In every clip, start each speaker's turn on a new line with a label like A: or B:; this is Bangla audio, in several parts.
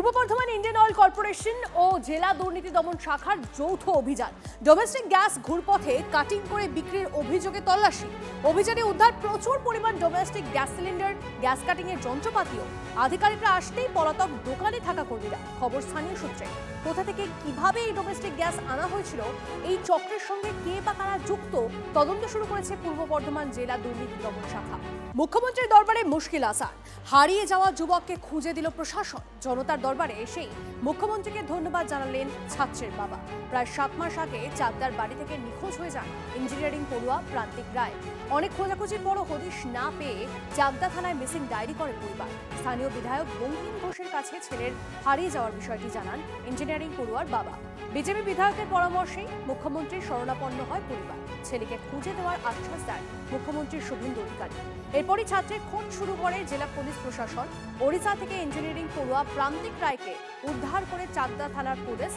A: পূর্ব বর্ধমান ইন্ডিয়ান অয়েল কর্পোরেশন ও জেলা দুর্নীতি দমন শাখার যৌথ অভিযান। ডোমেস্টিক গ্যাস ঘুরপথে কাটিং করে বিক্রির অভিযোগে তল্লাশি। অভিযানে উদ্ধার প্রচুর পরিমাণ domestic gas cylinder, gas cutting এর যন্ত্রপাতিও। আধিকারিকরা আসতেই পলাতক দোকানে থাকা কর্মীরা। খবর স্থানীয় সূত্রে। কোথা থেকে কিভাবে এই ডোমেস্টিক গ্যাস আনা হয়েছিল, এই চক্রের সঙ্গে কে বা কারা যুক্ত, তদন্ত শুরু করেছে পূর্ব বর্ধমান জেলা দুর্নীতি দমন শাখা। মুখ্যমন্ত্রীর দরবারে মুশকিল আসান। হারিয়ে যাওয়া যুবককে খুঁজে দিল প্রশাসন। জনতার দরবারে এসেই মুখ্যমন্ত্রীকে ধন্যবাদ জানালেন ছাত্রের বাবা। প্রায় 7 মাস আগে চাকদার বাড়ি থেকে নিখোঁজ হয়ে যান ইঞ্জিনিয়ারিং পড়ুয়া প্রান্তিক রায়। অনেক খোঁজাখুঁজির পরও হদিশ না পেয়ে চাকদা থানায় মিসিং ডায়েরি করে পরিবার। স্থানীয় বিধায়ক বঙ্কিম ঘোষের কাছে ছেলের হারিয়ে যাওয়ার বিষয়টি জানান ইঞ্জিনিয়ারিং পড়ুয়ার বাবা। বিজেপি বিধায়কের পরামর্শেই মুখ্যমন্ত্রীর শরণাপন্ন হয় পরিবার। ছেলেকে খুঁজে দেওয়ার আশ্বাস দেন মুখ্যমন্ত্রীর শুভেন্দু অধিকারী। এরপরই ছাত্রের খোঁজ শুরু করে জেলা পুলিশ প্রশাসন। ওড়িশা থেকে ইঞ্জিনিয়ারিং পড়ুয়া প্রান্তিক রায়কে উদ্ধার করে চাকদা থানার পুলিশ।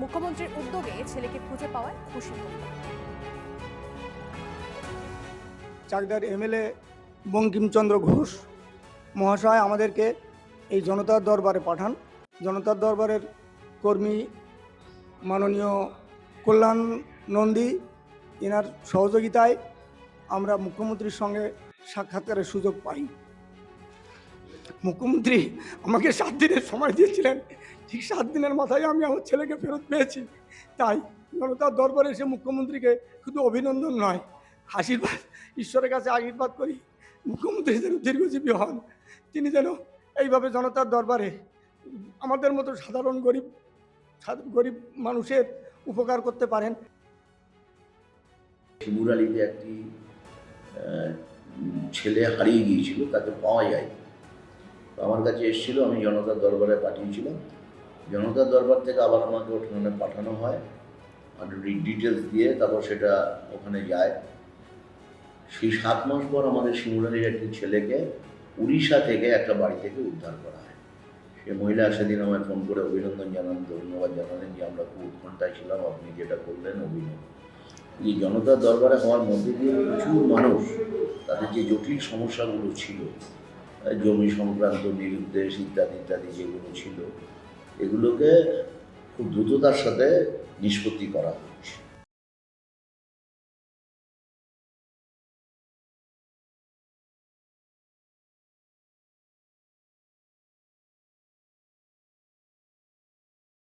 A: মুখ্যমন্ত্রীর উদ্যোগে ছেলেকে খুঁজে পাওয়ায় খুশি পরিবার।
B: চাকদার এমএলএ বঙ্কিমচন্দ্র ঘোষ মহাশয় আমাদেরকে এই জনতার দরবারে পাঠান। জনতার দরবারের কর্মী মাননীয় কল্যাণ নন্দী, এনার সহযোগিতায় আমরা মুখ্যমন্ত্রীর সঙ্গে সাক্ষাৎকারের সুযোগ পাই। মুখ্যমন্ত্রী আমাকে 7 দিনের সময় দিয়েছিলেন। ঠিক 7 দিনের মাথায় আমি আমার ছেলেকে ফেরত পেয়েছি। তাই জনতার দরবারে এসে মুখ্যমন্ত্রীকে শুধু অভিনন্দন নয়, আশীর্বাদ, ঈশ্বরের কাছে আশীর্বাদ করি মুখ্যমন্ত্রী যেন দীর্ঘজীবী হন। তিনি যেন এইভাবে জনতার দরবারে আমাদের মতো সাধারণ গরিব মানুষের উপকার করতে পারেন।
C: শিমুরালিতে একটি ছেলে হারিয়ে গিয়েছিল, তাকে পাওয়া যায়। আমার কাছে এসেছিল, আমি জনতার দরবারে পাঠিয়েছিলাম। জনতার দরবার থেকে আবার আমাকে ওখানে পাঠানো হয়, আর ডিটেলস দিয়ে তারপর সেটা ওখানে যায়। সেই 7 মাস পর আমাদের শিমুরালির একটি ছেলেকে উড়িষ্যা থেকে একটা বাড়ি থেকে উদ্ধার করা হয়। সে মহিলা সেদিন আমায় ফোন করে অভিনন্দন জানান, ধন্যবাদ জানালেন যে আমরা খুব উৎকণ্ঠায় ছিলাম, আপনি যেটা করলেন অভিনন্দন। এই জনতার দরবারে হওয়ার মধ্যে দিয়ে প্রচুর মানুষ তাদের যে জটিল সমস্যাগুলো ছিল, জমি সংক্রান্ত নিরুদ্দেশ ইত্যাদি ইত্যাদি যেগুলো ছিল, এগুলোকে খুব দ্রুততার সাথে নিষ্পত্তি করা হচ্ছে।